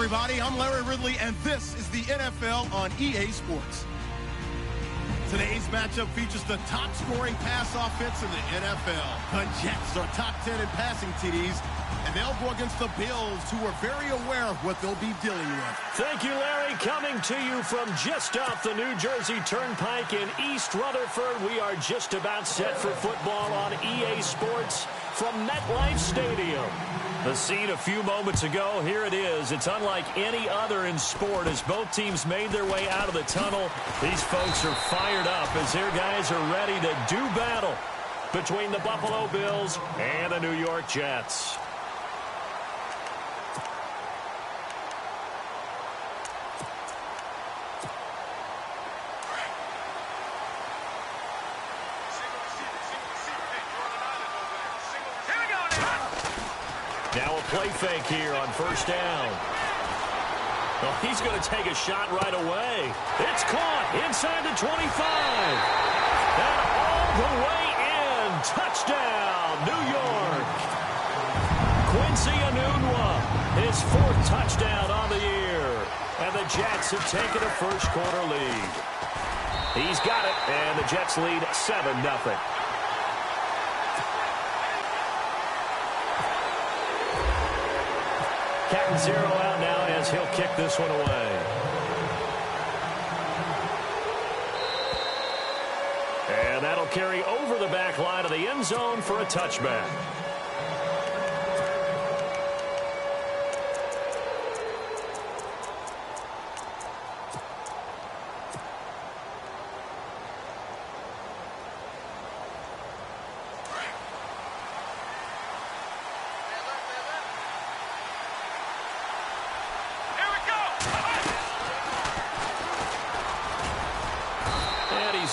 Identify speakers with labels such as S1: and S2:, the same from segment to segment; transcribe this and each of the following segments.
S1: everybody. I'm Larry Ridley, and this is the NFL on EA Sports. Today's matchup features the top-scoring pass offense in the NFL. The Jets are top 10 in passing TDs, and they'll go against the Bills, who are very aware of what they'll be dealing with.
S2: Thank you, Larry. Coming to you from just off the New Jersey Turnpike in East Rutherford, we are just about set for football on EA Sports from MetLife Stadium. The scene a few moments ago, here it is. It's unlike any other in sport as both teams made their way out of the tunnel. These folks are fired up as their guys are ready to do battle between the Buffalo Bills and the New York Jets. Now a play fake here on first down. Well, he's going to take a shot right away. It's caught inside the 25. And all the way in. Touchdown, New York. Quincy Enunwa, his fourth touchdown on the year. And the Jets have taken a first-quarter lead. He's got it, and the Jets lead 7-0. Captain Zero out now as he'll kick this one away. And that'll carry over the back line of the end zone for a touchback.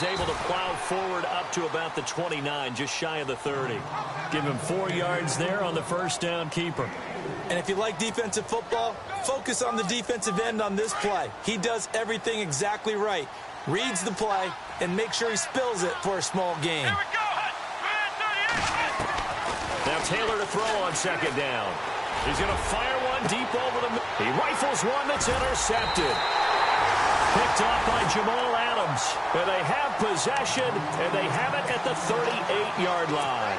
S2: Able to plow forward up to about the 29, just shy of the 30. Give him 4 yards there on the first down keeper.
S3: And if you like defensive football, focus on the defensive end on this play. He does everything exactly right. Reads the play and makes sure he spills it for a small gain.
S2: Now Taylor to throw on second down. He's going to fire one deep over the middle. He rifles one that's intercepted. Picked off by Jamal Adams. And they have possession, and they have it at the 38-yard line.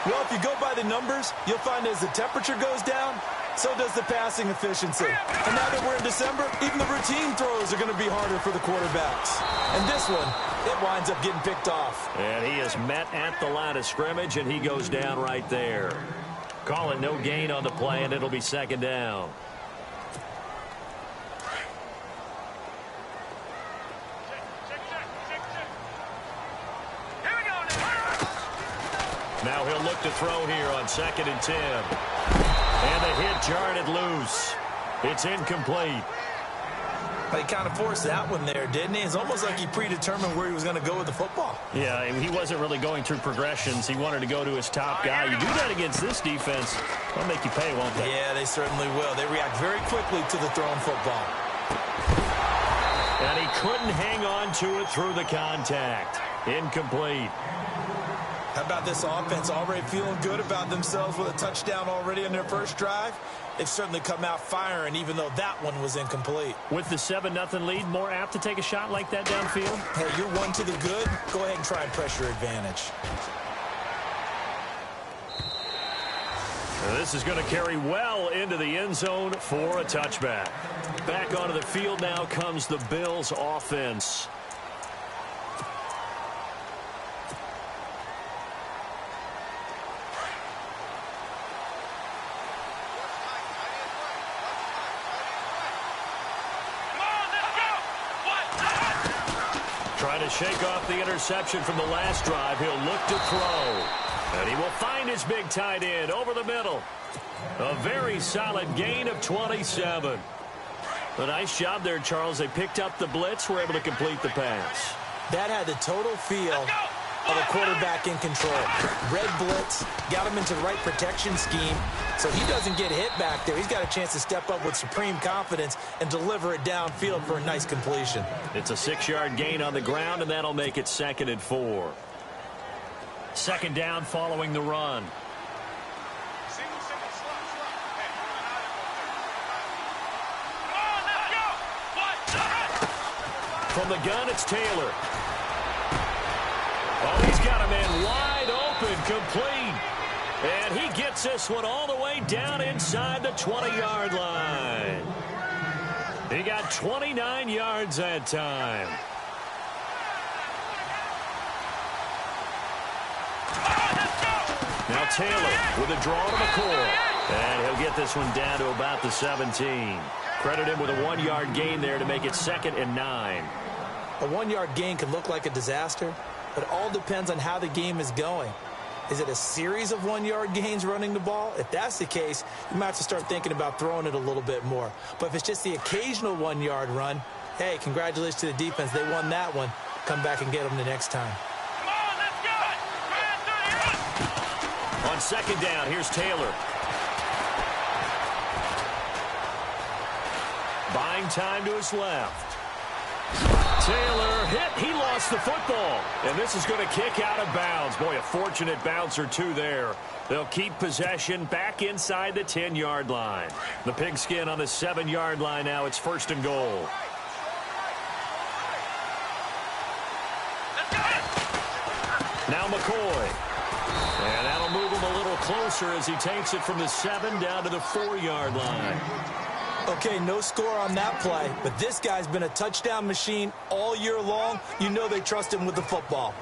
S3: Well, if you go by the numbers, you'll find as the temperature goes down, so does the passing efficiency. And now that we're in December, even the routine throws are going to be harder for the quarterbacks. And this one, it winds up getting picked off.
S2: And he is met at the line of scrimmage, and he goes down right there. Call it no gain on the play, and it'll be second down. Now he'll look to throw here on 2nd and 10. And the hit jarred it loose. It's incomplete.
S3: He kind of forced that one there, didn't he? It's almost like he predetermined where he was going to go with the football.
S2: Yeah, he wasn't really going through progressions. He wanted to go to his top guy. You do that against this defense, they'll make you pay, won't they?
S3: Yeah, they certainly will. They react very quickly to the thrown football.
S2: And he couldn't hang on to it through the contact. Incomplete.
S3: How about this offense already feeling good about themselves with a touchdown already in their first drive? They've certainly come out firing, even though that one was incomplete.
S2: With the 7-0 lead, more apt to take a shot like that downfield?
S3: Hey, you're one to the good. Go ahead and try and press your advantage.
S2: Now this is going to carry well into the end zone for a touchback. Back onto the field now comes the Bills offense. Trying to shake off the interception from the last drive. He'll look to throw. And he will find his big tight end over the middle. A very solid gain of 27. A nice job there, Charles. They picked up the blitz, were able to complete the pass.
S3: That had the total feel of a quarterback in control. Red blitz, got him into the right protection scheme, so he doesn't get hit back there. He's got a chance to step up with supreme confidence and deliver it downfield for a nice completion.
S2: It's a 6-yard gain on the ground, and that'll make it 2nd and 4. Second down following the run. From the gun, it's Taylor. Oh, he's got a man wide open, complete. And he gets this one all the way down inside the 20-yard line. He got 29 yards that time. Now Taylor with a draw to McCoy. And he'll get this one down to about the 17. Credit him with a 1-yard gain there to make it 2nd and 9.
S3: A 1-yard gain can look like a disaster, but it all depends on how the game is going. Is it a series of 1-yard gains running the ball? If that's the case, you might have to start thinking about throwing it a little bit more. But if it's just the occasional 1-yard run, hey, congratulations to the defense. They won that one. Come back and get them the next time.
S4: Come on, let's go.
S2: On 2nd down, here's Taylor. Buying time to his left. Taylor hit. He lost the football. And this is going to kick out of bounds. Boy, a fortunate bounce or two there. They'll keep possession back inside the 10-yard line. The Pigskin on the 7-yard line now. It's 1st and goal. Now McCoy. And that'll move him a little closer as he takes it from the 7 down to the 4-yard line.
S3: Okay, no score on that play, but this guy's been a touchdown machine all year long. You know they trust him with the football.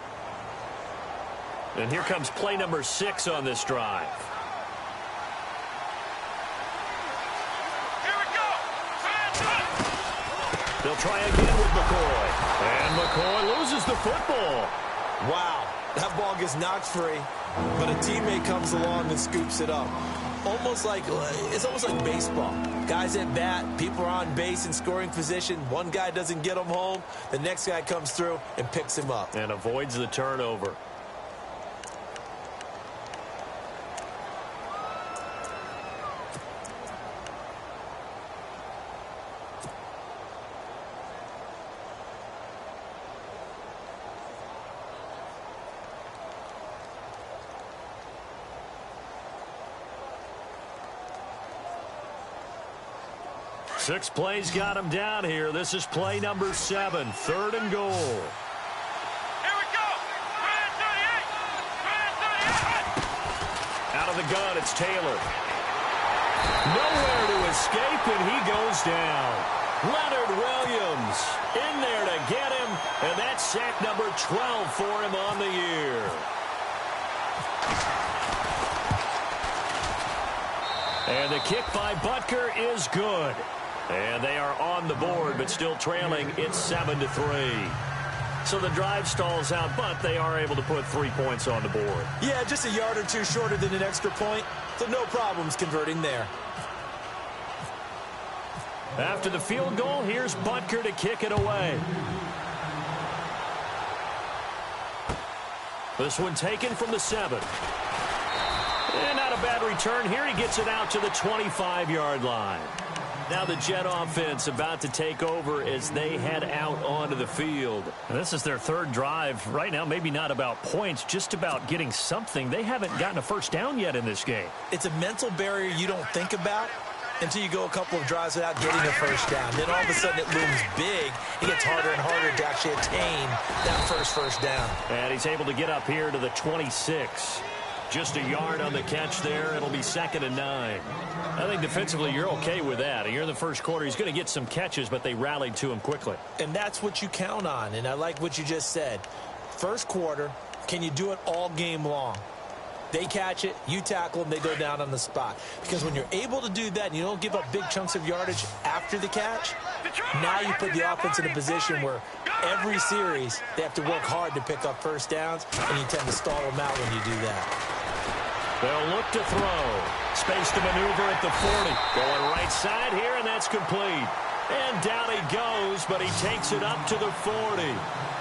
S2: And here comes play number 6 on this drive.
S4: Here we go.
S2: They'll try again with McCoy. And McCoy loses the football.
S3: Wow, that ball gets knocked free, but a teammate comes along and scoops it up. It's almost like baseball. Guys at bat, people are on base in scoring position. One guy doesn't get him home. The next guy comes through and picks him up.
S2: And avoids the turnover. Six plays got him down here. This is play number 7, 3rd and goal.
S4: Here we go. Red 38. Red 38.
S2: Out of the gun, it's Taylor. Nowhere to escape, and he goes down. Leonard Williams in there to get him, and that's sack number 12 for him on the year. And the kick by Butker is good. And they are on the board, but still trailing. It's 7-3. So the drive stalls out, but they are able to put 3 points on the board.
S3: Yeah, just a yard or two shorter than an extra point, so no problems converting there.
S2: After the field goal, here's Butker to kick it away. This one taken from the 7. And not a bad return here. He gets it out to the 25-yard line. Now the Jet offense about to take over as they head out onto the field.
S5: And this is their 3rd drive. Right now, maybe not about points, just about getting something. They haven't gotten a first down yet in this game.
S3: It's a mental barrier you don't think about until you go a couple of drives without getting a first down. Then all of a sudden it looms big. It gets harder and harder to actually attain that first down.
S2: And he's able to get up here to the 26. Just a yard on the catch there. It'll be 2nd and 9.
S5: I think defensively you're okay with that. You're in the first quarter. He's going to get some catches, but they rallied to him quickly.
S3: And that's what you count on. And I like what you just said. First quarter, can you do it all game long? They catch it, you tackle them, they go down on the spot. Because when you're able to do that and you don't give up big chunks of yardage after the catch, now you put the offense in a position where every series they have to work hard to pick up first downs, and you tend to stall them out when you do that.
S2: They'll look to throw. Space to maneuver at the 40. Going right side here, and that's complete. And down he goes, but he takes it up to the 40.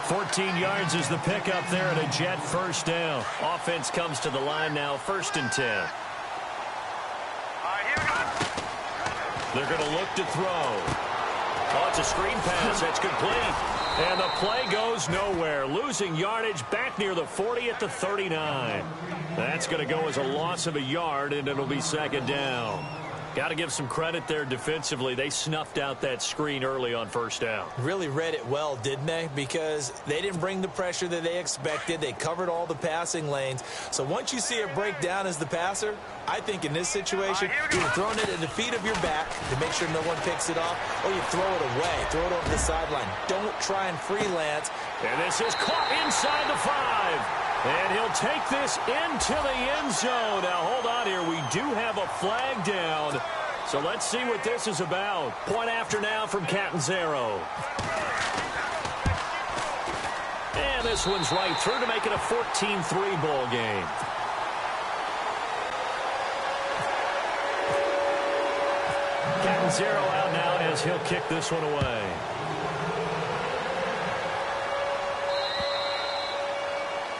S2: 14 yards is the pickup there at a Jet first down. Offense comes to the line now, 1st and 10.
S4: All right, here we go.
S2: They're going to look to throw. Oh, it's a screen pass. That's complete. And the play goes nowhere. Losing yardage back near the 40 at the 39. That's going to go as a loss of a yard, and it'll be 2nd down.
S5: Got to give some credit there defensively. They snuffed out that screen early on first down.
S3: Really read it well, didn't they? Because they didn't bring the pressure that they expected. They covered all the passing lanes. So once you see it break down as the passer, I think in this situation, you're throwing it at the feet of your back to make sure no one picks it off, or you throw it away. Throw it over the sideline. Don't try and freelance.
S5: And this is caught inside the 5. And he'll take this into the end zone. Now, hold on here. We do have a flag down. So let's see what this is about. Point after now from Catanzaro. And this one's right through to make it a 14-3 ball game. Catanzaro out now as he'll kick this one away.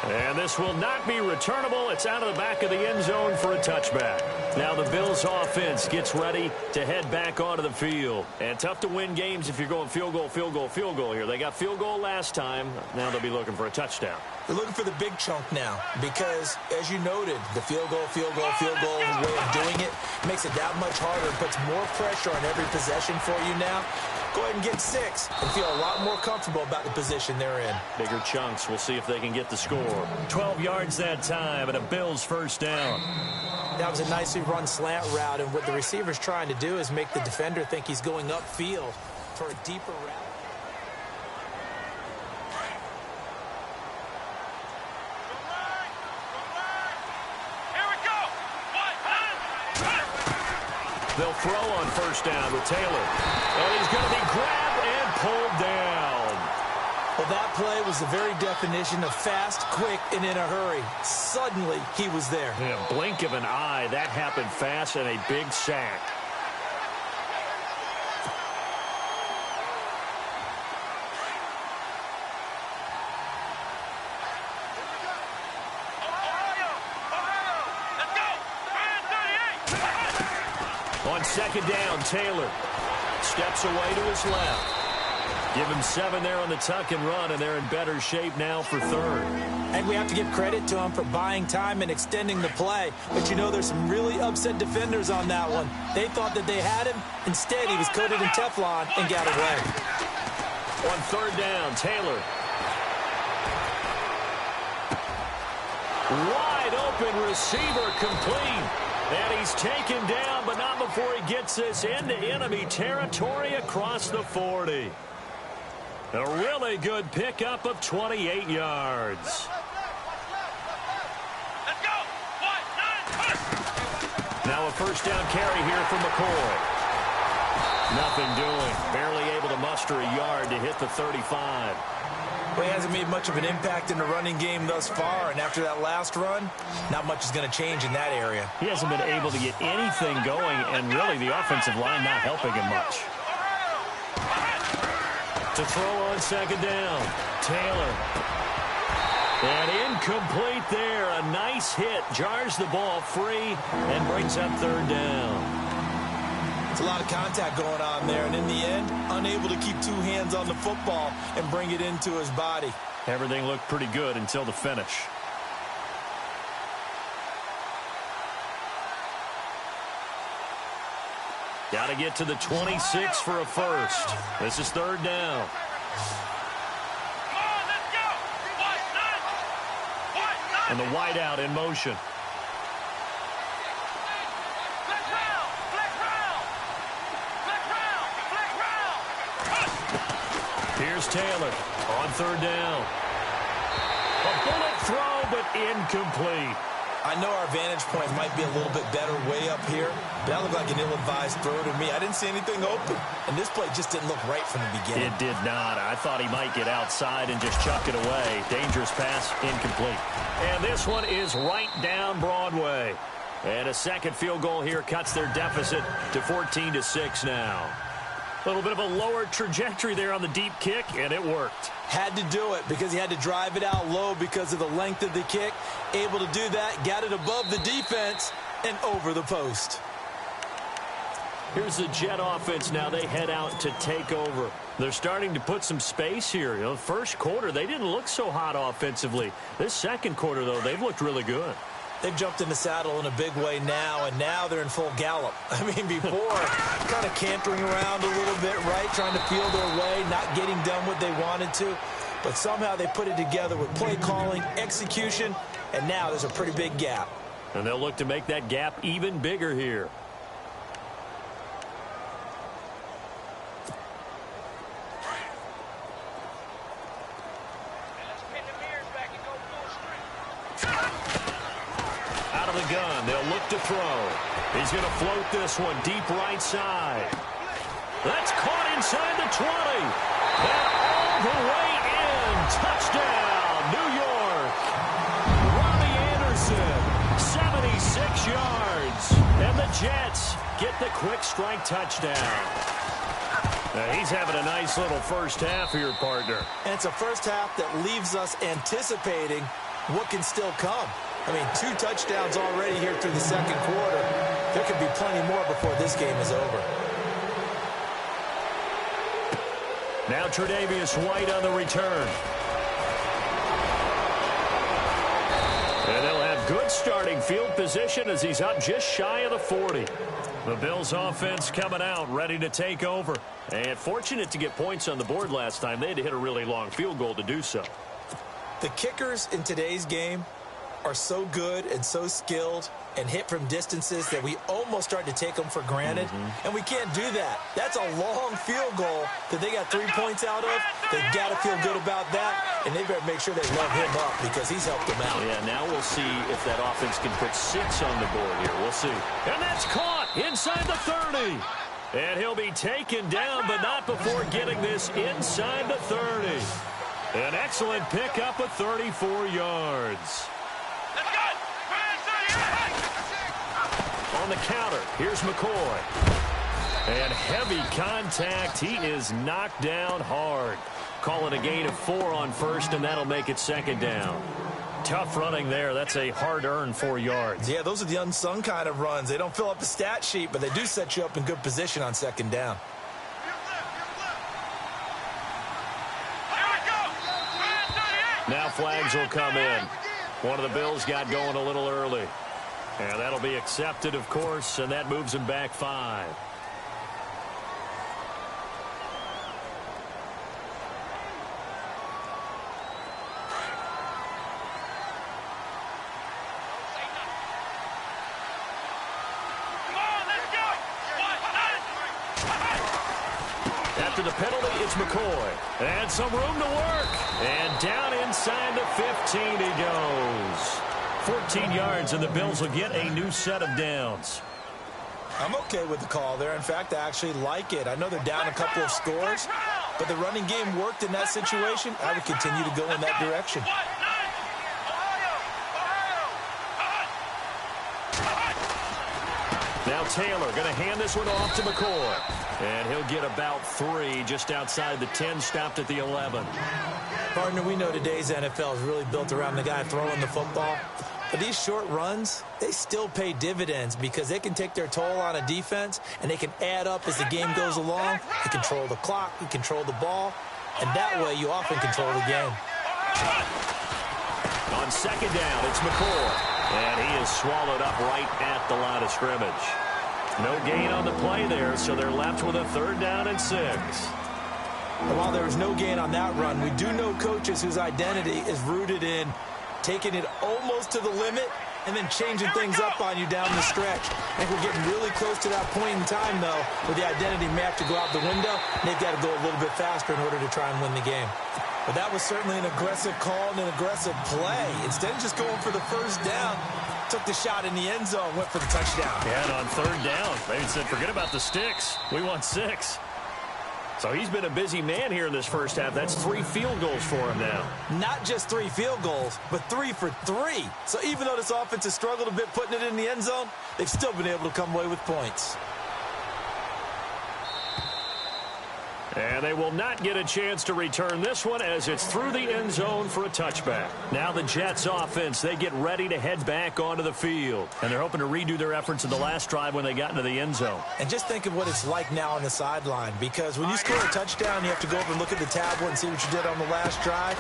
S5: And this will not be returnable. It's out of the back of the end zone for a touchback. Now the Bills offense gets ready to head back onto the field. And tough to win games if you're going field goal, field goal, field goal here. They got field goal last time. Now they'll be looking for a touchdown.
S3: They're looking for the big chunk now because, as you noted, the field goal way of doing it makes it that much harder, puts more pressure on every possession for you now. Go ahead and get 6 and feel a lot more comfortable about the position they're in.
S5: Bigger chunks. We'll see if they can get the score. 12 yards that time and a Bills first down.
S3: That was a nicely run slant route, and what the receiver's trying to do is make the defender think he's going upfield for a deeper route.
S5: They'll throw on first down with Taylor. And he's going to be grabbed and pulled down.
S3: Well, that play was the very definition of fast, quick, and in a hurry. Suddenly, he was there.
S5: In a blink of an eye, that happened fast and a big sack. On second down, Taylor steps away to his left. Give him 7 there on the tuck and run, and they're in better shape now for third.
S3: And we have to give credit to him for buying time and extending the play. But you know, there's some really upset defenders on that one. They thought that they had him. Instead, he was coated in Teflon and got away.
S5: On third down, Taylor. Wide open receiver complete. And he's taken down, but not before he gets this into enemy territory across the 40. A really good pickup of 28 yards.
S4: Let's go. 1, 9,
S5: Now a first down carry here from McCoy. Nothing doing. Barely able to muster a yard to hit the 35.
S3: Well, he hasn't made much of an impact in the running game thus far, and after that last run, not much is going to change in that area.
S5: He hasn't been able to get anything going, and really the offensive line not helping him much. To throw on second down, Taylor. And incomplete there. A nice hit. Jars the ball free and brings up third down.
S3: It's a lot of contact going on there, and in the end, unable to keep 2 hands on the football and bring it into his body.
S5: Everything looked pretty good until the finish. Got to get to the 26 for a first. This is third down.
S4: Come on, let's go. 1, 9.
S5: And the wideout in motion. Here's Taylor on third down. A bullet throw, but incomplete.
S3: I know our vantage point might be a little bit better way up here, but that looked like an ill-advised throw to me. I didn't see anything open, and this play just didn't look right from the beginning.
S5: It did not. I thought he might get outside and just chuck it away. Dangerous pass, incomplete. And this one is right down Broadway. And a second field goal here cuts their deficit to 14-6 now. A little bit of a lower trajectory there on the deep kick, and it worked.
S3: Had to do it because he had to drive it out low because of the length of the kick. Able to do that, got it above the defense and over the post.
S5: Here's the Jet offense now. They head out to take over. They're starting to put some space here. You know, first quarter, they didn't look so hot offensively. This second quarter, though, they've looked really good.
S3: They've jumped in the saddle in a big way now, and now they're in full gallop. I mean, before, kind of cantering around a little bit, right, trying to feel their way, not getting done what they wanted to. But somehow they put it together with play calling, execution, and now there's a pretty big gap.
S5: And they'll look to make that gap even bigger here. Out of the gun, they'll look to throw. He's going to float this one deep right side. That's caught inside the 20. And all the way in. Touchdown, New York. Robbie Anderson, 76 yards. And the Jets get the quick strike touchdown. Now he's having a nice little first half here, partner.
S3: And it's a first half that leaves us anticipating what can still come. I mean, 2 touchdowns already here through the second quarter. There could be plenty more before this game is over.
S5: Now Tre'Davious White on the return. And they'll have good starting field position as he's up just shy of the 40. The Bills offense coming out, ready to take over. And fortunate to get points on the board last time. They had to hit a really long field goal to do so.
S3: The kickers in today's game are so good and so skilled and hit from distances that we almost start to take them for granted. And we can't do that. That's a long field goal that they got 3 points out of. They've got to feel good about that, and they better make sure they love him up because he's helped them out.
S5: Yeah, now we'll see if that offense can put 6 on the board here. We'll see. And that's caught inside the 30. And he'll be taken down, but not before getting this inside the 30. An excellent pickup of 34 yards. On the counter, here's McCoy. And heavy contact. He is knocked down hard. Calling a gain of 4 on first, and that'll make it second down. Tough running there. That's a hard-earned 4 yards.
S3: Yeah, those are the unsung kind of runs. They don't fill up the stat sheet, but they do set you up in good position on second down.
S5: Now flags will come in. One of the Bills got going a little early. And that'll be accepted, of course, and that moves him back 5. After the penalty, it's McCoy. And some room to work. And down inside the 15 he goes. 14 yards, and the Bills will get a new set of downs.
S3: I'm okay with the call there. In fact, I actually like it. I know they're down a couple of scores, but the running game worked in that situation. I would continue to go in that direction.
S5: Now Taylor going to hand this one off to McCoy. And he'll get about 3 just outside the 10, stopped at the 11.
S3: Partner, we know today's NFL is really built around the guy throwing the football. But these short runs, they still pay dividends because they can take their toll on a defense, and they can add up as the game goes along. You control the clock, you control the ball, and that way you often control the game.
S5: On second down, it's McCoy. And he is swallowed up right at the line of scrimmage. No gain on the play there, so they're left with a 3rd down and 6.
S3: And while there was no gain on that run, we do know coaches whose identity is rooted in taking it almost to the limit and then changing things up on you down the stretch. I think we're getting really close to that point in time, though, where the identity may have to go out the window, and they've got to go a little bit faster in order to try and win the game. But that was certainly an aggressive call and an aggressive play. Instead of just going for the first down, took the shot in the end zone, went for the touchdown.
S5: Yeah, and on 3rd down, they said, forget about the sticks. We want 6. So he's been a busy man here in this first half. That's 3 field goals for him now.
S3: Not just 3 field goals, but 3 for 3. So even though this offense has struggled a bit putting it in the end zone, they've still been able to come away with points.
S5: And they will not get a chance to return this one as it's through the end zone for a touchback. Now the Jets offense, they get ready to head back onto the field. And they're hoping to redo their efforts in the last drive when they got into the end zone.
S3: And just think of what it's like now on the sideline, because when you score a touchdown, you have to go over and look at the tablet and see what you did on the last drive.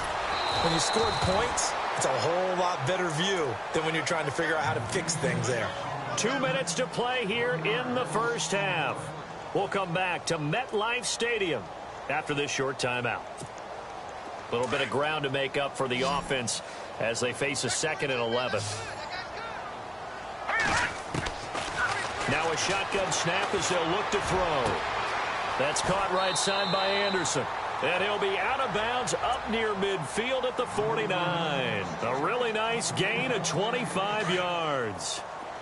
S3: When you scored points, It's a whole lot better view than when you're trying to figure out how to fix things there.
S5: 2 minutes to play here in the first half. We'll come back to MetLife Stadium after this short timeout. A little bit of ground to make up for the offense as they face a 2nd and 11. Now a shotgun snap as they'll look to throw. That's caught right side by Anderson. And he'll be out of bounds up near midfield at the 49. A really nice gain of 25 yards.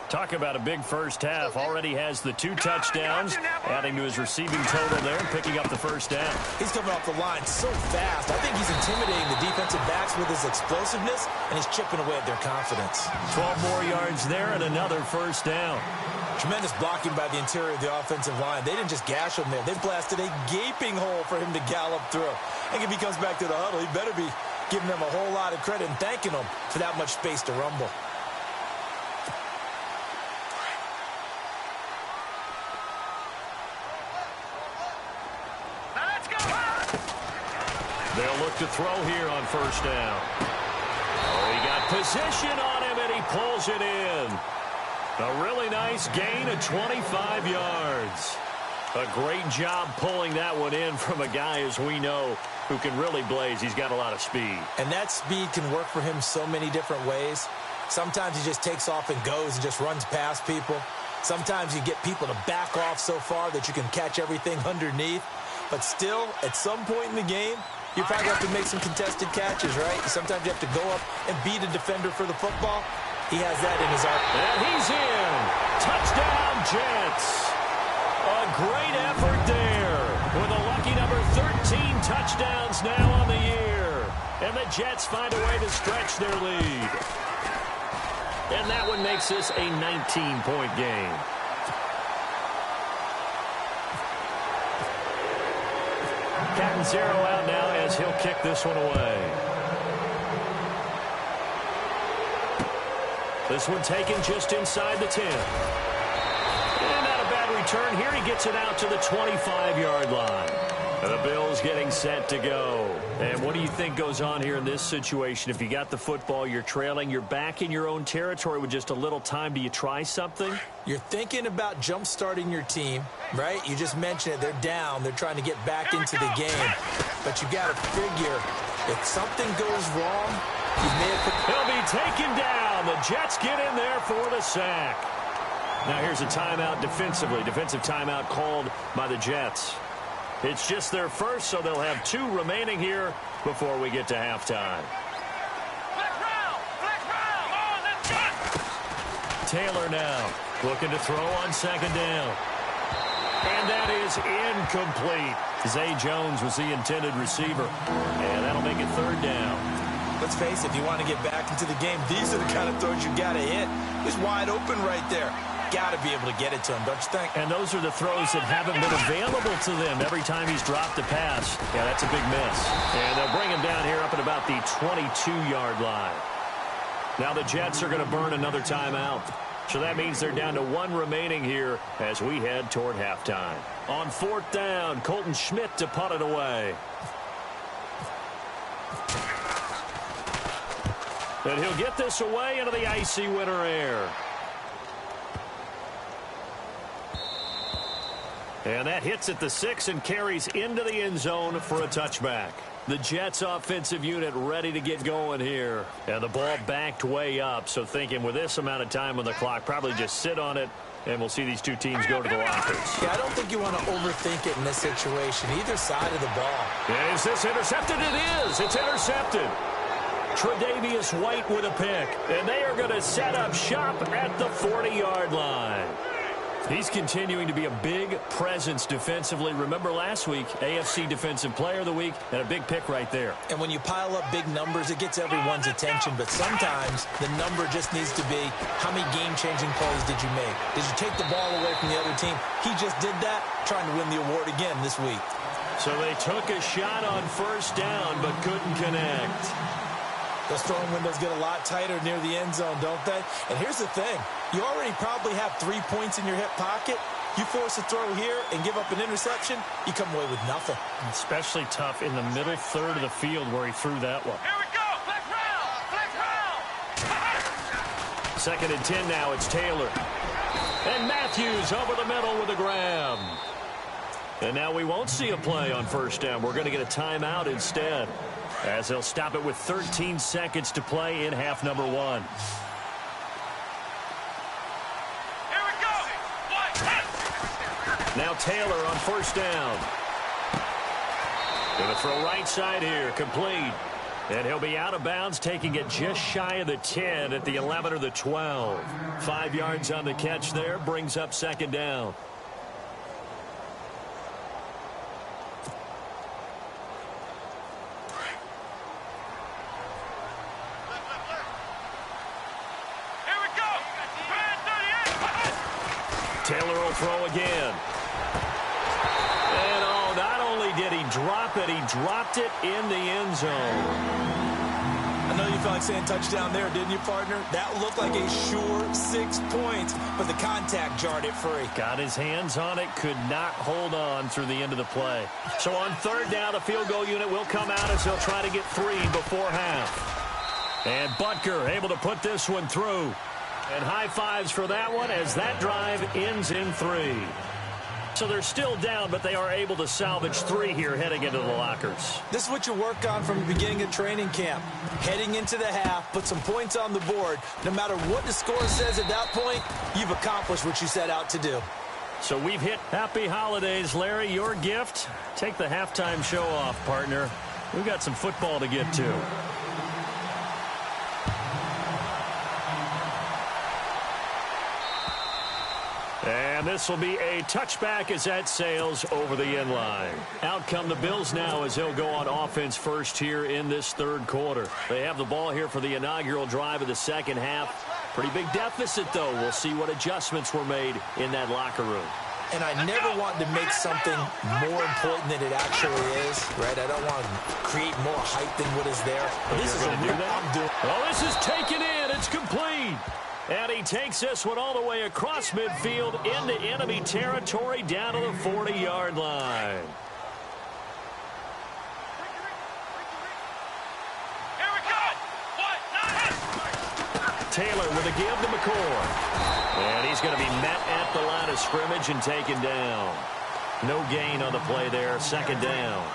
S5: Talk about a big first half. Already has the 2 touchdowns, adding to his receiving total there and picking up the first down.
S3: He's coming off the line so fast. I think he's intimidating the defensive backs with his explosiveness, and he's chipping away at their confidence.
S5: 12 more yards there and another first down.
S3: Tremendous blocking by the interior of the offensive line. They didn't just gash him there. They blasted a gaping hole for him to gallop through. I think if he comes back to the huddle, he better be giving them a whole lot of credit and thanking them for that much space to rumble.
S5: They'll look to throw here on first down. Oh, he got position on him, and he pulls it in. A really nice gain of 25 yards. A great job pulling that one in from a guy, as we know, who can really blaze. He's got a lot of speed.
S3: And that speed can work for him so many different ways. Sometimes he just takes off and goes and just runs past people. Sometimes you get people to back off so far that you can catch everything underneath. But still, at some point in the game, you probably have to make some contested catches, right? Sometimes you have to go up and beat a defender for the football. He has that in his arm.
S5: And he's in. Touchdown, Jets. A great effort there with a lucky number 13 touchdowns now on the year. And the Jets find a way to stretch their lead. And that one makes this a 19-point game. Catanzaro out now as he'll kick this one away. This one taken just inside the 10. And not a bad return here. He gets it out to the 25-yard line. And the Bills getting set to go. And what do you think goes on here in this situation? If you got the football, you're trailing, you're back in your own territory with just a little time. Do you try something?
S3: You're thinking about jump-starting your team, right? You just mentioned it. They're down. They're trying to get back into the game. But you got to figure, if something goes wrong, you may have...
S5: He'll be taken down. The Jets get in there for the sack. Now here's a timeout defensively. Defensive timeout called by the Jets. It's just their first, so they'll have 2 remaining here before we get to halftime. Taylor now looking to throw on second down. And that is incomplete. Zay Jones was the intended receiver. And that'll make it third down.
S3: Let's face it, if you want to get back into the game, these are the kind of throws you got to hit. He's wide open right there. Got to be able to get it to him, don't you think?
S5: And those are the throws that haven't been available to them every time he's dropped a pass. Yeah, that's a big miss. And they'll bring him down here up at about the 22-yard line. Now the Jets are going to burn another timeout. So that means they're down to 1 remaining here as we head toward halftime. On fourth down, Colton Schmidt to punt it away. And he'll get this away into the icy winter air. And that hits at the 6 and carries into the end zone for a touchback. The Jets offensive unit ready to get going here. And the ball backed way up, so thinking with this amount of time on the clock, probably just sit on it, and we'll see these 2 teams go to the lockers.
S3: Yeah, I don't think you want to overthink it in this situation, either side of the ball.
S5: Is this intercepted? It is. It's intercepted. Tre'Davious White with a pick, and they are going to set up shop at the 40-yard line. He's continuing to be a big presence defensively. Remember last week, AFC Defensive Player of the Week, and a big pick right there.
S3: And when you pile up big numbers, it gets everyone's attention. But sometimes the number just needs to be, how many game-changing plays did you make? Did you take the ball away from the other team? He just did that, trying to win the award again this week.
S5: So they took a shot on first down, but couldn't connect.
S3: Those throwing windows get a lot tighter near the end zone, don't they? And here's the thing. You already probably have 3 points in your hip pocket. You force a throw here and give up an interception, you come away with nothing.
S5: Especially tough in the middle third of the field where he threw that one.
S4: Here we go. Flex round. Flex round.
S5: 2nd and 10 now. It's Taylor. And Matthews over the middle with a grab. And now we won't see a play on 1st down. We're going to get a timeout instead, as they'll stop it with 13 seconds to play in half number 1.
S4: Here we go.
S5: Now Taylor on 1st down. Going to throw right side here, complete. And he'll be out of bounds, taking it just shy of the 10 at the 11 or the 12. 5 yards on the catch there, brings up 2nd down.
S4: Here we go.
S5: Taylor will throw again. And oh, not only did he drop it, he dropped it in the end zone.
S3: I know you felt like saying touchdown there, didn't you, partner? That looked like a sure 6 points, but the contact jarred it free.
S5: Got his hands on it, could not hold on through the end of the play. So on 3rd down, the field goal unit will come out as they'll try to get 3 before half. And Butker able to put this one through. And high fives for that one as that drive ends in 3. So they're still down, but they are able to salvage 3 here heading into the lockers.
S3: This is what you work on from the beginning of training camp. Heading into the half, put some points on the board. No matter what the score says at that point, you've accomplished what you set out to do.
S5: So we've hit happy holidays, Larry. Your gift? Take the halftime show off, partner. We've got some football to get to. And this will be a touchback as that sails over the end line. Out come the Bills now as they'll go on offense first here in this 3rd quarter. They have the ball here for the inaugural drive of the 2nd half. Pretty big deficit, though. We'll see what adjustments were made in that locker room.
S3: And I never want to make something more important than it actually is, right? I don't want to create more hype than what is there. But this is a real I'm doing.
S5: Well, this is taken in. It's complete. And he takes this one all the way across midfield into enemy territory down to the 40-yard line.
S4: Here we go.
S5: Taylor with a give to McCoy. And he's going to be met at the line of scrimmage and taken down. No gain on the play there, 2nd down.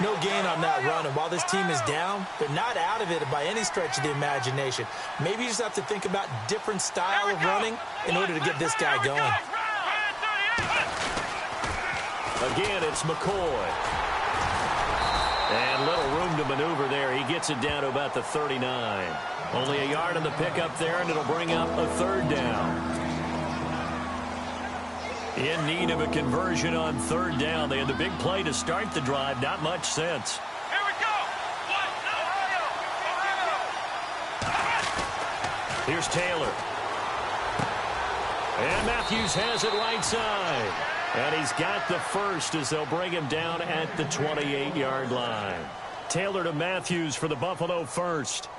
S3: No gain on that run, and while this team is down, they're not out of it by any stretch of the imagination. Maybe you just have to think about different style of running in order to get this guy going.
S5: Again, it's McCoy. And little room to maneuver there. He gets it down to about the 39. Only a yard on the pickup there, and it'll bring up a 3rd down. In need of a conversion on 3rd down. They had the big play to start the drive. Not much sense.
S4: Here we go.
S5: Here's Taylor. And Matthews has it right side. And he's got the first as they'll bring him down at the 28-yard line. Taylor to Matthews for the Buffalo first.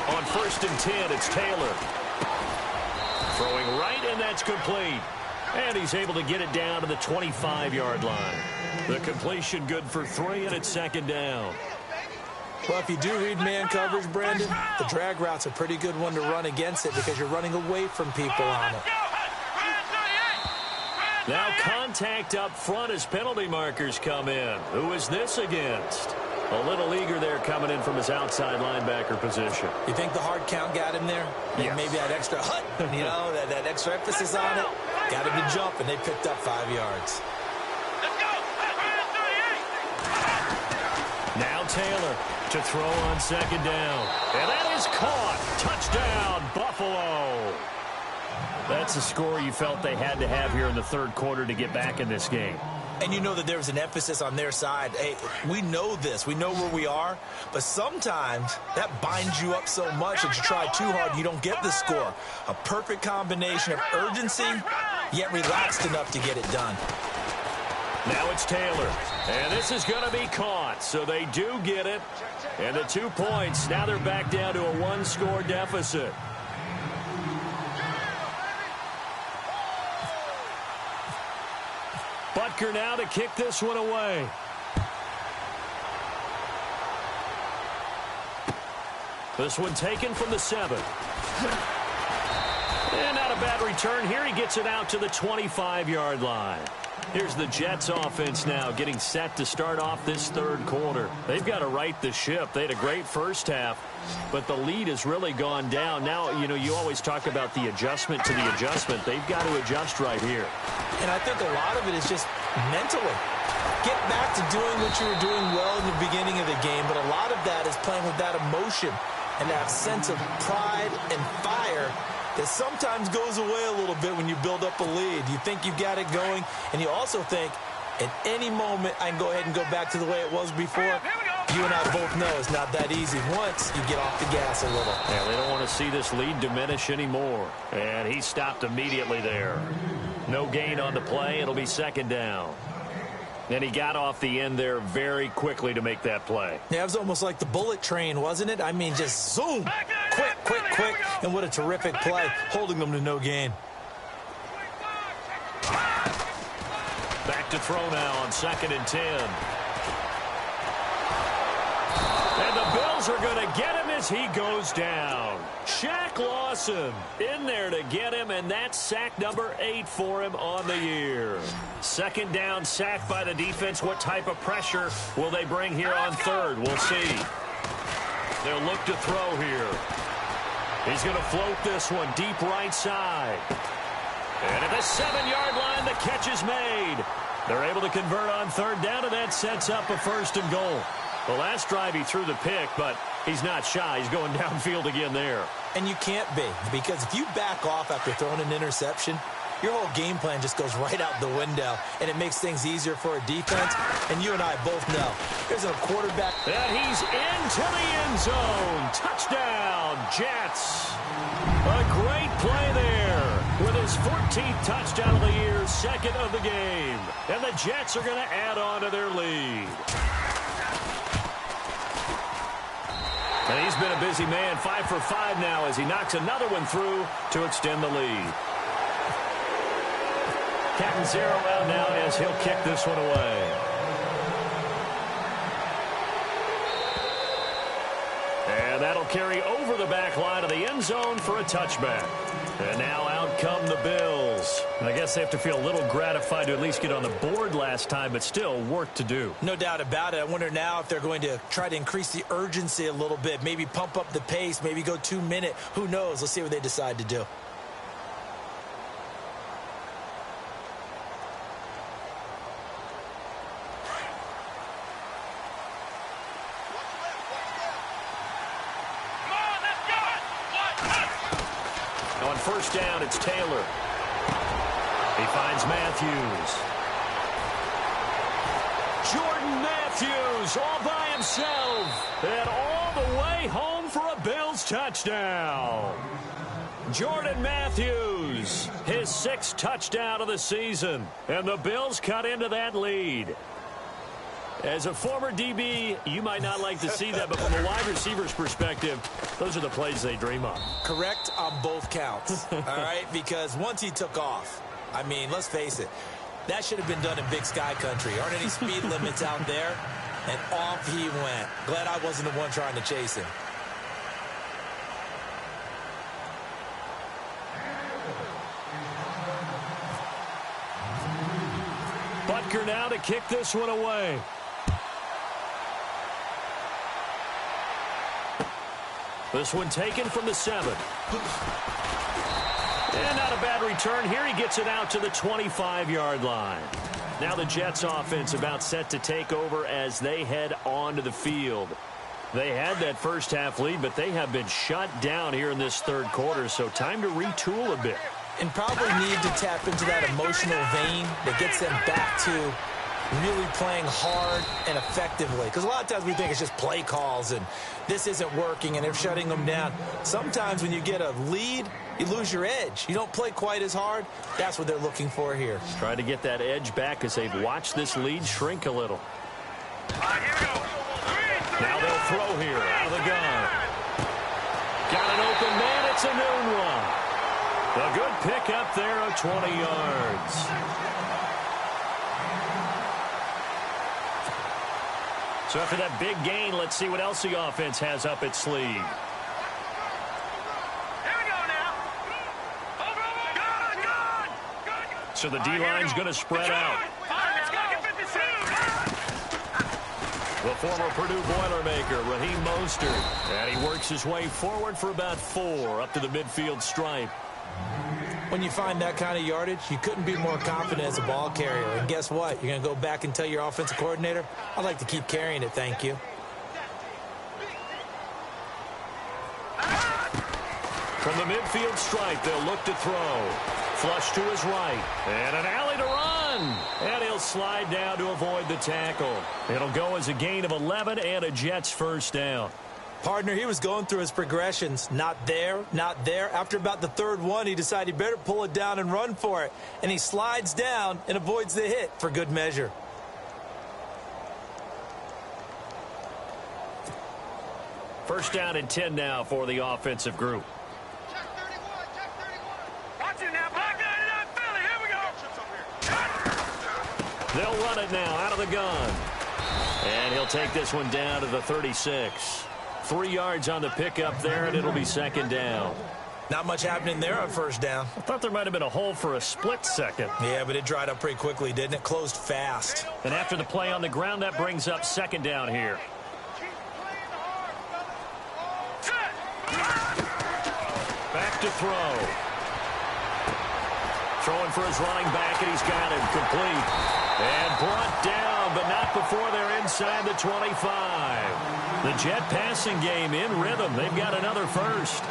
S5: On 1st and 10, it's Taylor. Throwing right, and that's complete. And he's able to get it down to the 25-yard line. The completion good for 3, and it's 2nd down.
S3: Well, if you do read man coverage, Brandon, the drag route's a pretty good one to run against it because you're running away from people on it.
S5: Now contact up front as penalty markers come in. Who is this against? A little eager there coming in from his outside linebacker position.
S3: You think the hard count got him there?
S5: Yes.
S3: Maybe that extra hut, you know, that extra emphasis on it. Got him to jump, and they picked up 5 yards.
S5: Now Taylor to throw on 2nd down. And that is caught. Touchdown, Buffalo. That's a score you felt they had to have here in the 3rd quarter to get back in this game.
S3: And you know that there was an emphasis on their side. Hey, we know this. We know where we are. But sometimes that binds you up so much that you try too hard, you don't get the score. A perfect combination of urgency, yet relaxed enough to get it done.
S5: Now it's Taylor. And this is going to be caught. So they do get it. And the 2 points. Now they're back down to a 1-score deficit. Butker now to kick this one away. This one taken from the 7. And not a bad return here. He gets it out to the 25-yard line. Here's the Jets offense now getting set to start off this third quarter. They've got to right the ship. They had a great first half, but the lead has really gone down. Now, you always talk about the adjustment to the adjustment. They've got to adjust right here.
S3: And I think a lot of it is just mentally. Get back to doing what you were doing well in the beginning of the game, but a lot of that is playing with that emotion and that sense of pride and fire that sometimes goes away a little bit when you build up a lead. You think you've got it going, and you also think at any moment I can go ahead and go back to the way it was before. You and I both know it's not that easy once you get off the gas a little.
S5: Yeah, they don't want to see this lead diminish anymore. And he stopped immediately there. No gain on the play. It'll be second down. And he got off the end there very quickly to make that play.
S3: Yeah, it was almost like the bullet train, wasn't it? I mean, just zoom. Quick, quick, quick. And what a terrific play, holding them to no gain.
S5: Back to throw now on 2nd and 10. And the Bills are going to get him as he goes down. Shaq Lawson in there to get him, and that's sack number 8 for him on the year. Second down sack by the defense. What type of pressure will they bring here on third? We'll see. They'll look to throw here. He's going to float this one deep right side. And at the 7-yard line, the catch is made. They're able to convert on third down, and that sets up a 1st and goal. The last drive he threw the pick, but he's not shy. He's going downfield again there.
S3: And you can't be, because if you back off after throwing an interception, your whole game plan just goes right out the window, and it makes things easier for a defense. And you and I both know there's a quarterback.
S5: And he's into the end zone. Touchdown, Jets. A great play there with his 14th touchdown of the year, 2nd of the game. And the Jets are going to add on to their lead. And he's been a busy man, 5 for 5 now as he knocks another one through to extend the lead. Captain Zero out now as he'll kick this one away. And that'll carry over the back line of the end zone for a touchback. And now out come the Bills. I guess they have to feel a little gratified to at least get on the board last time, but still work to do.
S3: No doubt about it. I wonder now if they're going to try to increase the urgency a little bit, maybe pump up the pace, maybe go 2-minute. Who knows? Let's see what they decide to do.
S5: On first down, it's Taylor. He finds Matthews. Jordan Matthews all by himself. And all the way home for a Bills touchdown. Jordan Matthews, his 6th touchdown of the season. And the Bills cut into that lead. As a former DB, you might not like to see that, but from a wide receiver's perspective, those are the plays they dream of.
S3: Correct on both counts, all right? Because once he took off, I mean, let's face it, that should have been done in Big Sky Country. Aren't any speed limits out there? And off he went. Glad I wasn't the one trying to chase him.
S5: Butker now to kick this one away. This one taken from the 7. And not a bad return here. He gets it out to the 25-yard line. Now the Jets offense about set to take over as they head onto the field. They had that first half lead, but they have been shut down here in this third quarter, so time to retool a bit.
S3: And probably need to tap into that emotional vein that gets them back to really playing hard and effectively. Because a lot of times we think it's just play calls and this isn't working and they're shutting them down. Sometimes when you get a lead, you lose your edge. You don't play quite as hard. That's what they're looking for here.
S5: Trying to get that edge back as they've watched this lead shrink a little. Now they'll throw here out of the gun. Got an open man. It's a noon one. A good pick up there of 20 yards. So after that big gain, let's see what else the offense has up its sleeve.
S4: Here we go now. Good.
S5: So the D-line's going to spread out. The former Purdue Boilermaker, Raheem Mostert. And he works his way forward for about 4 up to the midfield stripe.
S3: When you find that kind of yardage, you couldn't be more confident as a ball carrier. And guess what? You're going to go back and tell your offensive coordinator, I'd like to keep carrying it, thank you.
S5: From the midfield stripe, they'll look to throw. Flush to his right. And an alley to run. And he'll slide down to avoid the tackle. It'll go as a gain of 11 and a Jets first down.
S3: Partner, he was going through his progressions. Not there, not there. After about the third one, he decided he better pull it down and run for it. And he slides down and avoids the hit for good measure.
S5: First down and 10 now for the offensive group.
S4: Check 31. Watch it now. Back out of Philly. Here we go.
S5: They'll run it now out of the gun. And he'll take this one down to the 36. 3 yards on the pickup there, and it'll be second down.
S3: Not much happening there on first down.
S5: I thought there might have been a hole for a split second.
S3: Yeah, but it dried up pretty quickly, didn't it? Closed fast.
S5: And after the play on the ground, that brings up second down here. Back to throw. Throwing for his running back, and he's got him complete. And brought down, but not before they're inside the 25. The Jet passing game in rhythm. They've got another first.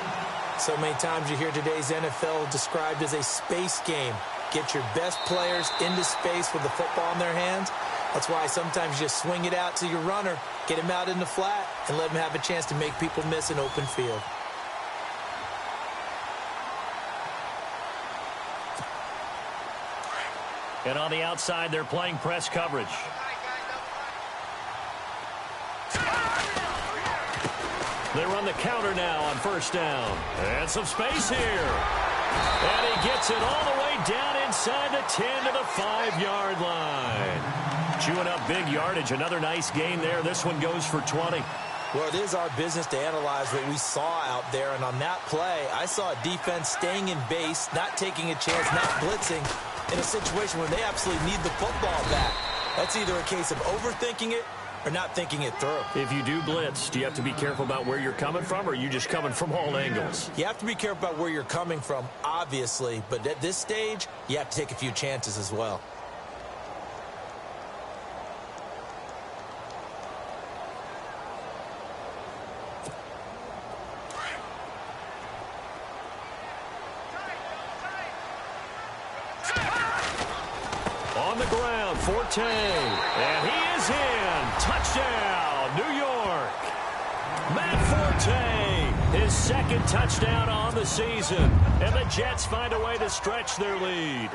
S3: So many times you hear today's NFL described as a space game. Get your best players into space with the football in their hands. That's why sometimes you just swing it out to your runner, get him out in the flat, and let him have a chance to make people miss an open field.
S5: And on the outside, they're playing press coverage. They run the counter now on first down. And some space here. And he gets it all the way down inside the 10 to the 5-yard line. Chewing up big yardage. Another nice gain there. This one goes for 20.
S3: Well, it is our business to analyze what we saw out there. And on that play, I saw a defense staying in base, not taking a chance, not blitzing, in a situation where they absolutely need the football back. That's either a case of overthinking it or not thinking it through.
S5: If you do blitz, do you have to be careful about where you're coming from, or are you just coming from all angles?
S3: You have to be careful about where you're coming from, obviously, but at this stage, you have to take a few chances as well.
S5: On the ground, Forte, and he is in. Touchdown, New York. Matt Forte, his second touchdown on the season, and the Jets find a way to stretch their lead.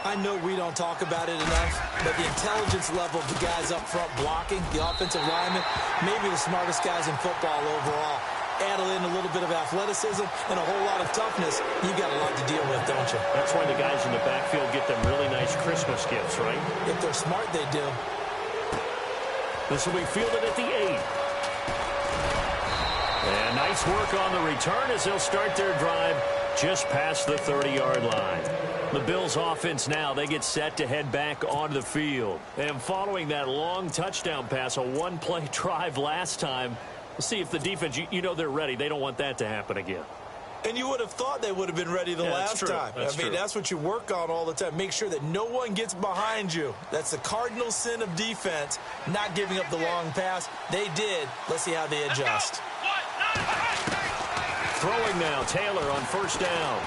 S3: I know we don't talk about it enough, but the intelligence level of the guys up front blocking, the offensive linemen, maybe the smartest guys in football overall. Add in a little bit of athleticism and a whole lot of toughness, you've got a lot to deal with, don't you?
S5: That's why the guys in the backfield get them really nice Christmas gifts, right?
S3: If they're smart, they do.
S5: This will be fielded at the 8. And nice work on the return as they'll start their drive just past the 30-yard line. The Bills offense now, they get set to head back onto the field. And following that long touchdown pass, a one-play drive last time, we'll see if the defense, you know they're ready. They don't want that to happen again.
S3: And you would have thought they would have been ready the last time. That's what you work on all the time. Make sure that no one gets behind you. That's the cardinal sin of defense, not giving up the long pass. They did. Let's see how they adjust.
S5: Throwing now, Taylor on first down.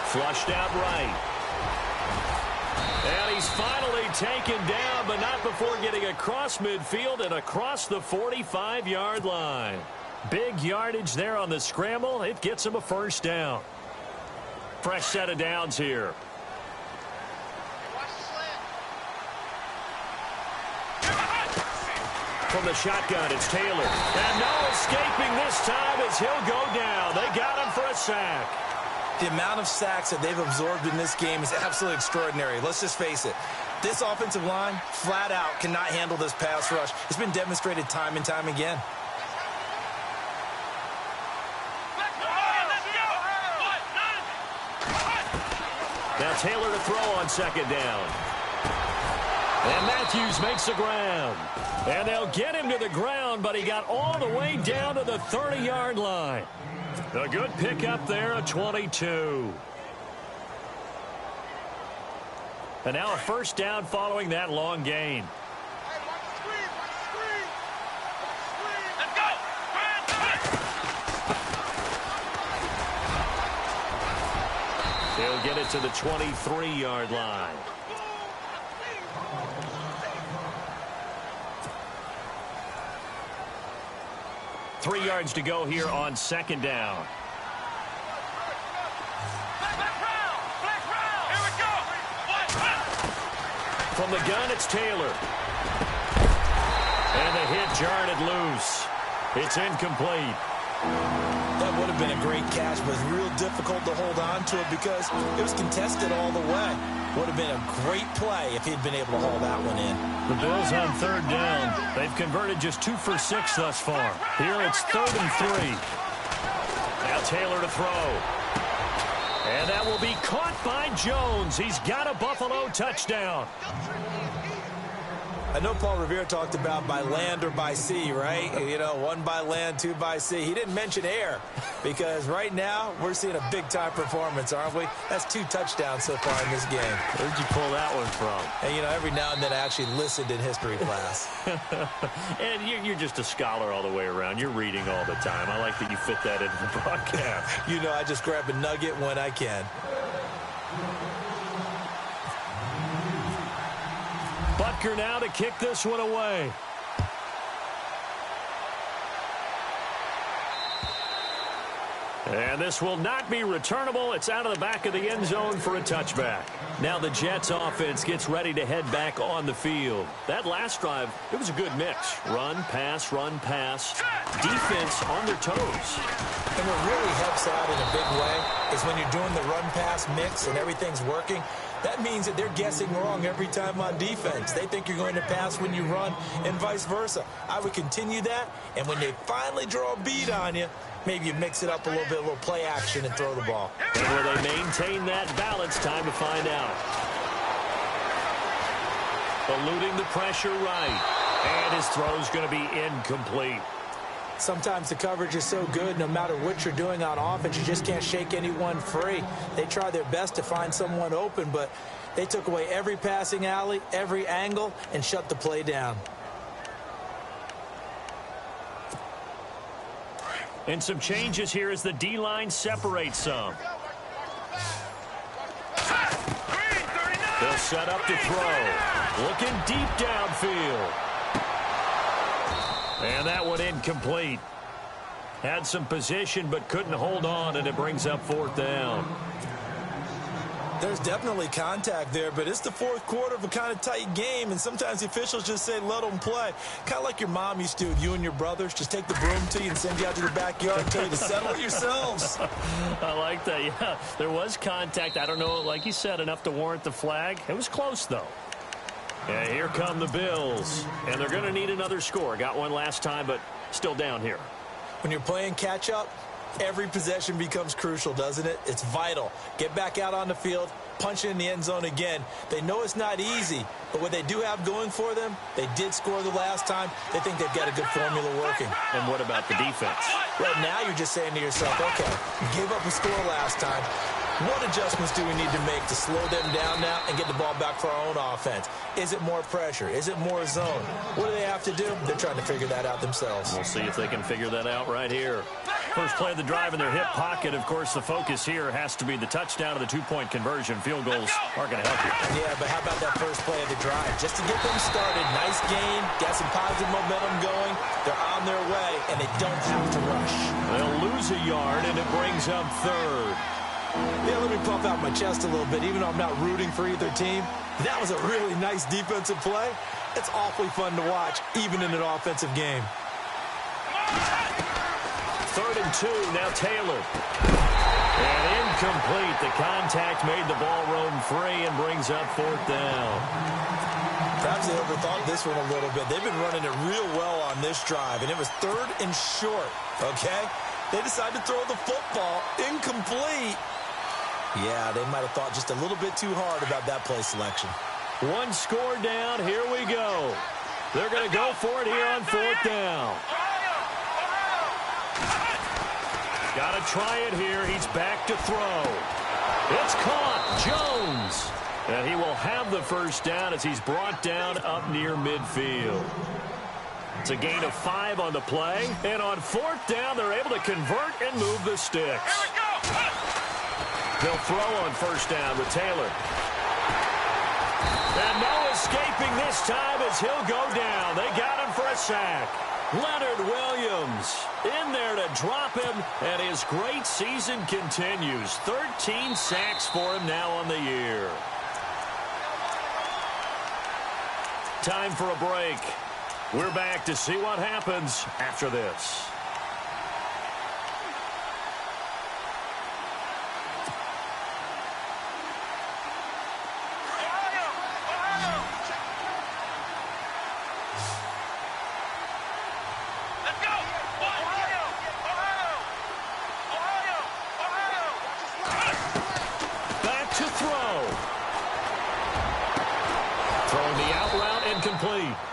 S5: Flushed out right. And he's finally taken down, but not before getting across midfield and across the 45-yard line. Big yardage there on the scramble. It gets him a first down. Fresh set of downs here. From the shotgun, it's Taylor. And no escaping this time as he'll go down. They got him for a sack.
S3: The amount of sacks that they've absorbed in this game is absolutely extraordinary. Let's just face it. This offensive line, flat out, cannot handle this pass rush. It's been demonstrated time and time again.
S5: Now Taylor to throw on second down. And Matthews makes the ground. And they'll get him to the ground, but he got all the way down to the 30-yard line. A good pickup there, a 22. And now a first down following that long gain. He'll get it to the 23-yard line. Three yards to go here on second down. From the gun, it's Taylor. And the hit jarred it loose. It's incomplete.
S3: That would have been a great catch, but it's real difficult to hold on to it because it was contested all the way. Would have been a great play if he'd been able to haul that one in.
S5: The Bills on third down. They've converted just 2 for 6 thus far. Here it's 3rd and 3. Now Taylor to throw. And that will be caught by Jones. He's got a Buffalo touchdown.
S3: I know Paul Revere talked about by land or by sea, right? You know, 1 by land, 2 by sea. He didn't mention air because right now we're seeing a big-time performance, aren't we? That's 2 touchdowns so far in this game.
S5: Where'd you pull that one from?
S3: And, you know, every now and then I actually listened in history class.
S5: And you're just a scholar all the way around. You're reading all the time. I like that you fit that into the broadcast.
S3: You know, I just grab a nugget when I can.
S5: Butker now to kick this one away. And this will not be returnable. It's out of the back of the end zone for a touchback. Now the Jets offense gets ready to head back on the field. That last drive, it was a good mix. Run, pass, defense on their toes.
S3: And what really helps out in a big way is when you're doing the run-pass mix and everything's working, that means that they're guessing wrong every time on defense. They think you're going to pass when you run and vice versa. I would continue that, and when they finally draw a bead on you, maybe you mix it up a little bit, a little play action and throw the ball.
S5: And will they maintain that balance? Time to find out. Eluding the pressure right. And his throw's going to be incomplete.
S3: Sometimes the coverage is so good, no matter what you're doing on offense, you just can't shake anyone free. They try their best to find someone open, but they took away every passing alley, every angle, and shut the play down.
S5: And some changes here as the D-line separates some. They'll set up to throw. Looking deep downfield. And that one incomplete. Had some position but couldn't hold on, and it brings up 4th down.
S3: There's definitely contact there, but it's the 4th quarter of a kind of tight game, and sometimes the officials just say, let them play. Kind of like your mom used to with you and your brothers. Just take the broom to you and send you out to the backyard and tell you to settle it yourselves.
S5: I like that, yeah. There was contact. I don't know, like you said, enough to warrant the flag. It was close, though. Yeah, here come the Bills, and they're going to need another score. Got one last time, but still down here.
S3: When you're playing catch-up, every possession becomes crucial, doesn't it? It's vital. Get back out on the field, punch it in the end zone again. They know it's not easy, but what they do have going for them, they did score the last time. They think they've got a good formula working.
S5: And what about the defense?
S3: Right now, you're just saying to yourself, okay, you gave up a score last time. What adjustments do we need to make to slow them down now and get the ball back for our own offense? Is it more pressure? Is it more zone? What do they have to do? They're trying to figure that out themselves.
S5: We'll see if they can figure that out right here. First play of the drive in their hip pocket. Of course, the focus here has to be the touchdown of the 2-point conversion. Field goals are going to help you.
S3: Yeah, but how about that first play of the drive? Just to get them started. Nice gain. Got some positive momentum going. They're on their way, and they don't have to rush.
S5: They'll lose a yard, and it brings up 3rd.
S3: Yeah, let me puff out my chest a little bit, even though I'm not rooting for either team. That was a really nice defensive play. It's awfully fun to watch, even in an offensive game.
S5: 3rd and 2, now Taylor. And incomplete. The contact made the ball roam free and brings up 4th down.
S3: Perhaps they overthought this one a little bit. They've been running it real well on this drive, and it was 3rd and short, okay? They decided to throw the football incomplete. Yeah, they might have thought just a little bit too hard about that play selection.
S5: 1 score down. Here we go. They're going to go for it here on 4th down. Got to try it here. He's back to throw. It's caught. Jones. And he will have the 1st down as he's brought down up near midfield. It's a gain of 5 on the play. And on 4th down, they're able to convert and move the sticks. They'll throw on 1st down with Taylor. And no escaping this time as he'll go down. They got him for a sack. Leonard Williams in there to drop him, and his great season continues. 13 sacks for him now on the year. Time for a break. We're back to see what happens after this.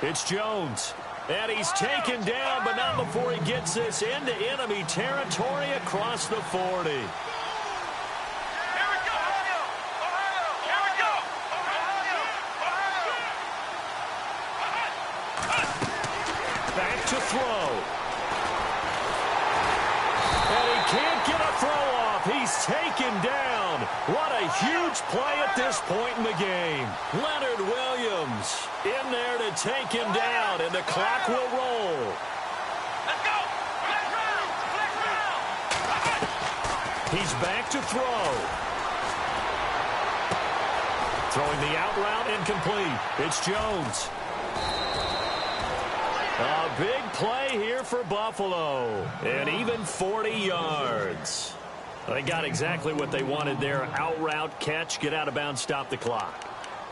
S5: It's Jones. And he's taken down, but not before he gets this into enemy territory across the 40. Back to throw. And he can't get a throw off. He's taken down. What a huge play at this point in the game. Leonard Williams in there to take him down, and the clock will roll.
S4: Let's go!
S5: He's back to throw. Throwing the out route incomplete. It's Jones. A big play here for Buffalo. And even 40 yards. They got exactly what they wanted there. Out route, catch, get out of bounds, stop the clock.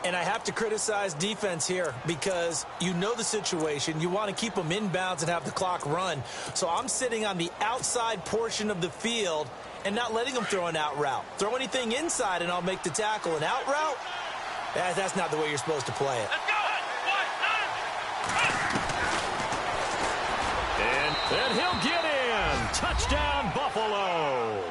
S3: And I have to criticize defense here because you know the situation. You want to keep them in bounds and have the clock run. So I'm sitting on the outside portion of the field and not letting them throw an out route. Throw anything inside and I'll make the tackle. An out route? That's not the way you're supposed to play it.
S4: Let's go!
S5: And he'll get in. Touchdown, Buffalo.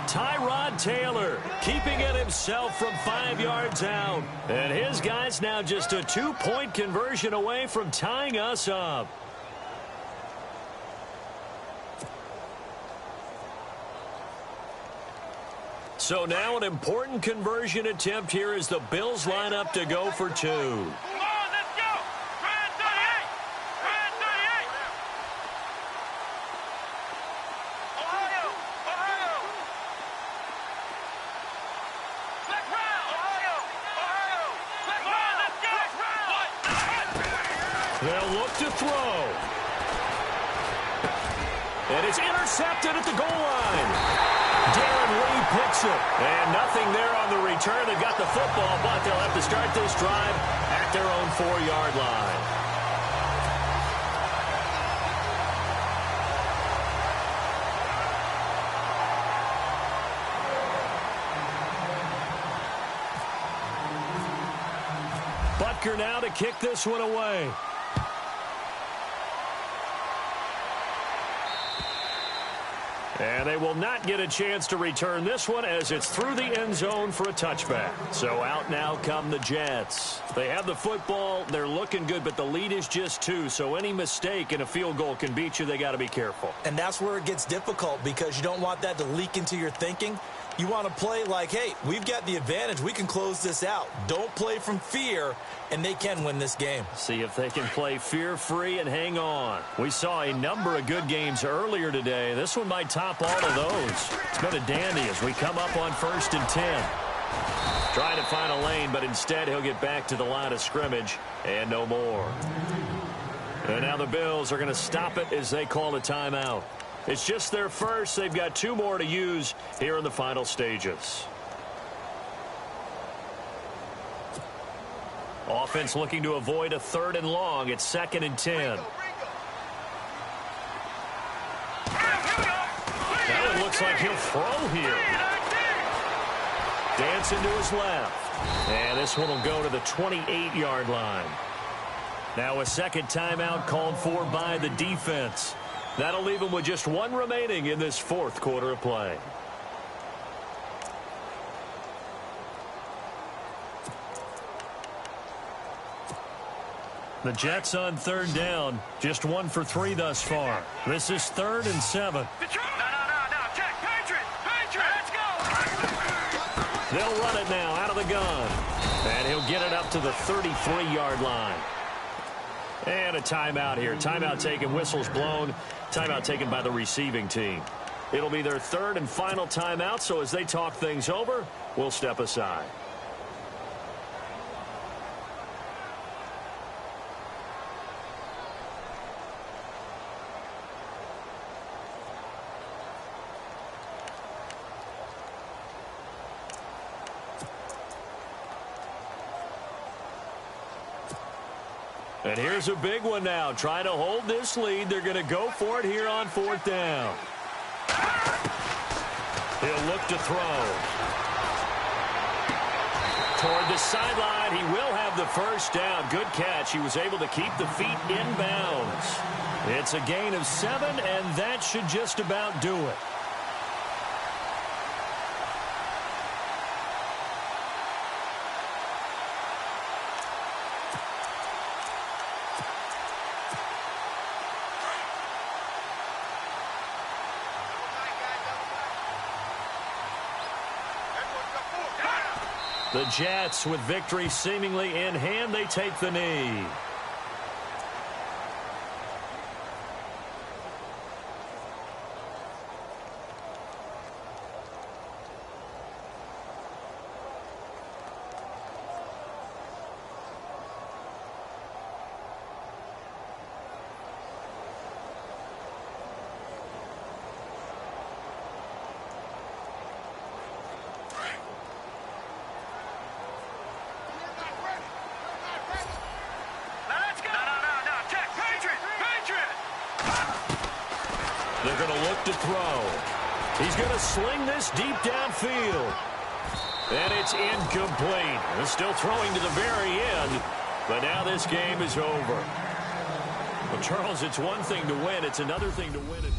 S5: Tyrod Taylor keeping it himself from 5 yards out. And his guy's now just a 2-point conversion away from tying us up. So now an important conversion attempt here as the Bills line up to go for 2. They'll look to throw. And it's intercepted at the goal line. Darren Lee picks it. And nothing there on the return. They've got the football, but they'll have to start this drive at their own 4-yard line. Butker now to kick this one away. And they will not get a chance to return this one as it's through the end zone for a touchback. So out now come the Jets. They have the football. They're looking good, but the lead is just 2. So any mistake in a field goal can beat you. They got to be careful.
S3: And that's where it gets difficult because you don't want that to leak into your thinking. You want to play like, hey, we've got the advantage. We can close this out. Don't play from fear, and they can win this game.
S5: See if they can play fear-free and hang on. We saw a number of good games earlier today. This one might top all of those. It's been a dandy as we come up on 1st and 10. Trying to find a lane, but instead he'll get back to the line of scrimmage and no more. And now the Bills are going to stop it as they call a timeout. It's just their first. They've got 2 more to use here in the final stages. Offense looking to avoid a 3rd and long. It's 2nd and 10. That one looks like he'll throw here. Dancing to his left. And this one will go to the 28-yard line. Now a second timeout called for by the defense. That'll leave them with just 1 remaining in this 4th quarter of play. The Jets on 3rd down. Just 1 for 3 thus far. This is 3rd and 7.
S4: No. Check. Patriot. Let's go.
S5: They'll run it now out of the gun. And he'll get it up to the 33-yard line. And a timeout here. Timeout taken, whistles blown. Timeout taken by the receiving team. It'll be their 3rd and final timeout, so as they talk things over, we'll step aside. And here's a big one now. Trying to hold this lead. They're going to go for it here on 4th down. He'll look to throw. Toward the sideline. He will have the 1st down. Good catch. He was able to keep the feet in bounds. It's a gain of 7, and that should just about do it. The Jets, with victory seemingly in hand, they take the knee. They're going to look to throw. He's going to sling this deep downfield. And it's incomplete. They're still throwing to the very end, but now this game is over. Well, Charles, it's one thing to win. It's another thing to win it.